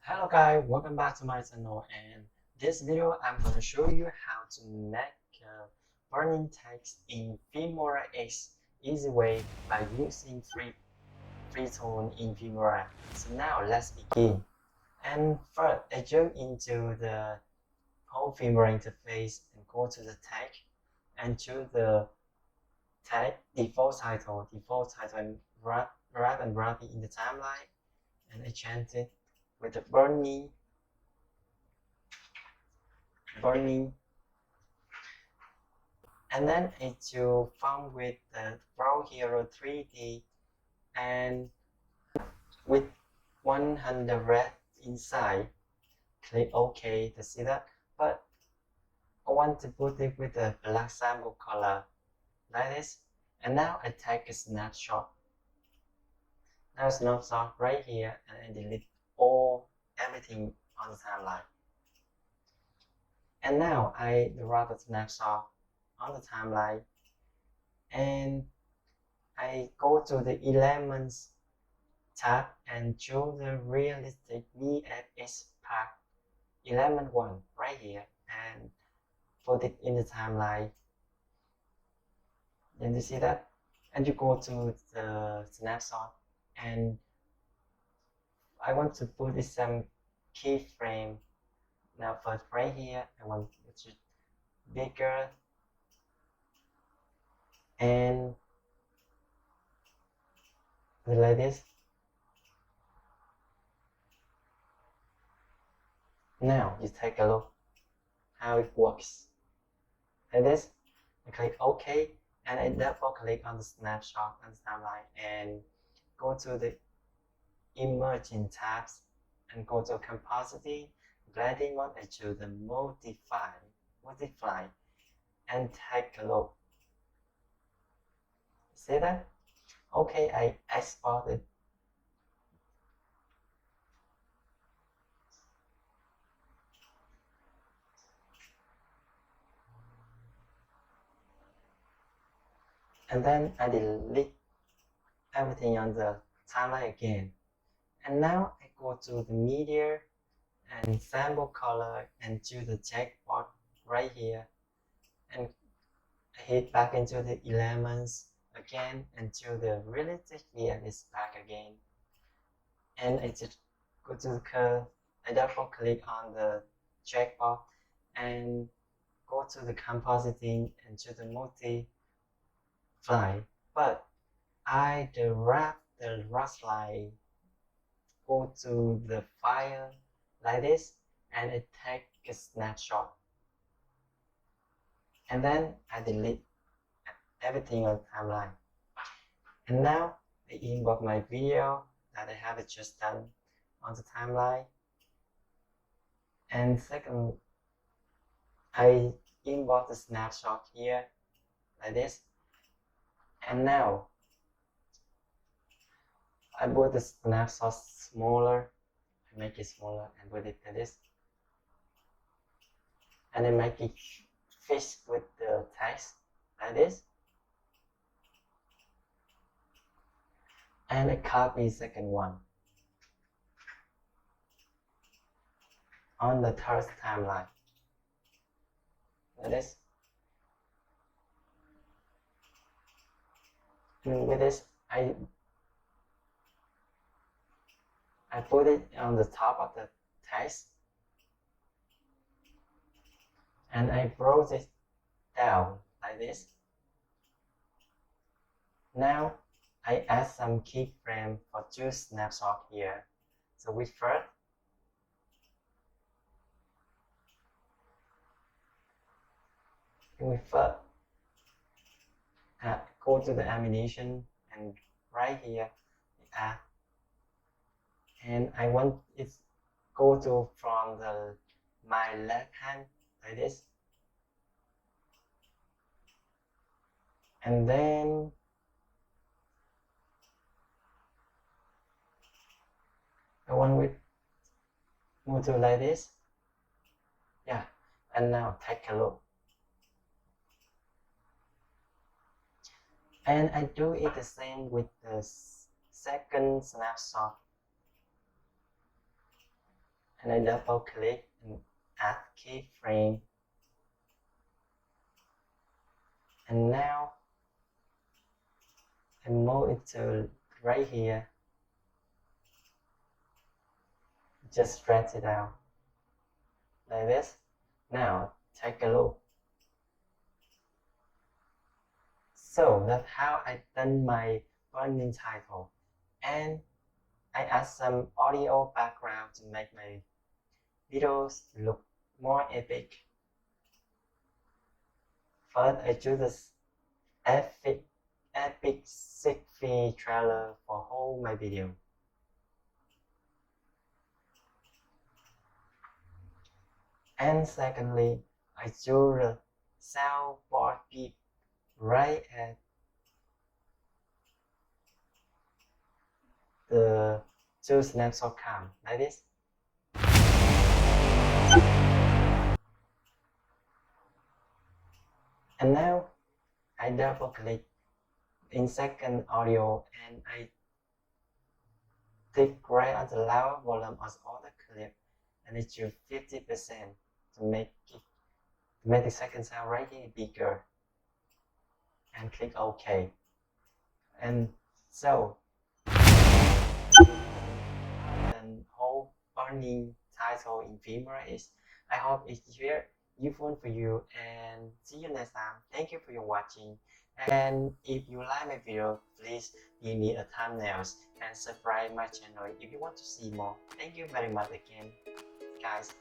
Hello guys, welcome back to my channel, and this video I'm going to show you how to make burning text in Filmora X easy way by using free tone in Filmora. So now let's begin. And first I jump into the whole Filmora interface and go to the tag and choose the tag default title and wrap and wrap it in the timeline, and I change it with the burning, and then it's you found with the Brown Hero 3D and with 100 red inside. Click OK to see that, but I want to put it with a black sample color like this, and now I take a snapshot. Now snapshot right here, and I delete everything on the timeline. And now I drag the snapshot on the timeline, and I go to the Elements tab and choose the Realistic VFX Pack Element 1 right here and put it in the timeline. And you see that? And you go to the snapshot, and I want to put some keyframe. Now first right here, I want it bigger and like this. Now you take a look how it works. Like this, I click OK, and I double click on the snapshot and timeline and go to the emerging tabs and go to compositing, blending mode, and choose the multiply, and take a look. See that? Okay, I export it. And then I delete everything on the timeline again. And now I go to the media and sample color and choose the checkboard right here, and I hit back into the elements again and choose the realistic VFX Pack again, and I just go to the curve. I double click on the checkbox and go to the compositing and choose the multiply, but I Drap the Rouge line, go to the file like this, and I take a snapshot, and then I delete everything on the timeline. And now I import my video that I have just done on the timeline, and second I import the snapshot here like this, and now I put the snapshot smaller, I make it smaller and put it like this, and I make it fit with the text like this, and I copy second one on the third timeline like this, and with this I put it on the top of the text, and I brought it down like this. Now I add some keyframe for choose snapshot here. So we first go to the Amination, and right here add, and I want it go to from my left hand like this, and then I want it move to like this. Yeah, and now take a look. And I do it the same with the second snapshot. and I double click and add keyframe. And now I move it to right here. Just stretch it out like this. Now take a look. So that's how I done my burning title, and I add some audio background to make my videos look more epic. First, I choose this epic sci-fi trailer for whole my video. And secondly, I choose the soundboard beep right at the two snapshot cam like this. And now I double click in second audio and I click right on the lower volume of all the clip and I choose 50% to make the second sound right here bigger, and click OK. And so the whole burning title in Filmora X. I hope it's very useful for you, and see you next time. Thank you for your watching, and if you like my video, please give me a thumbnails and subscribe my channel if you want to see more. Thank you very much again, guys.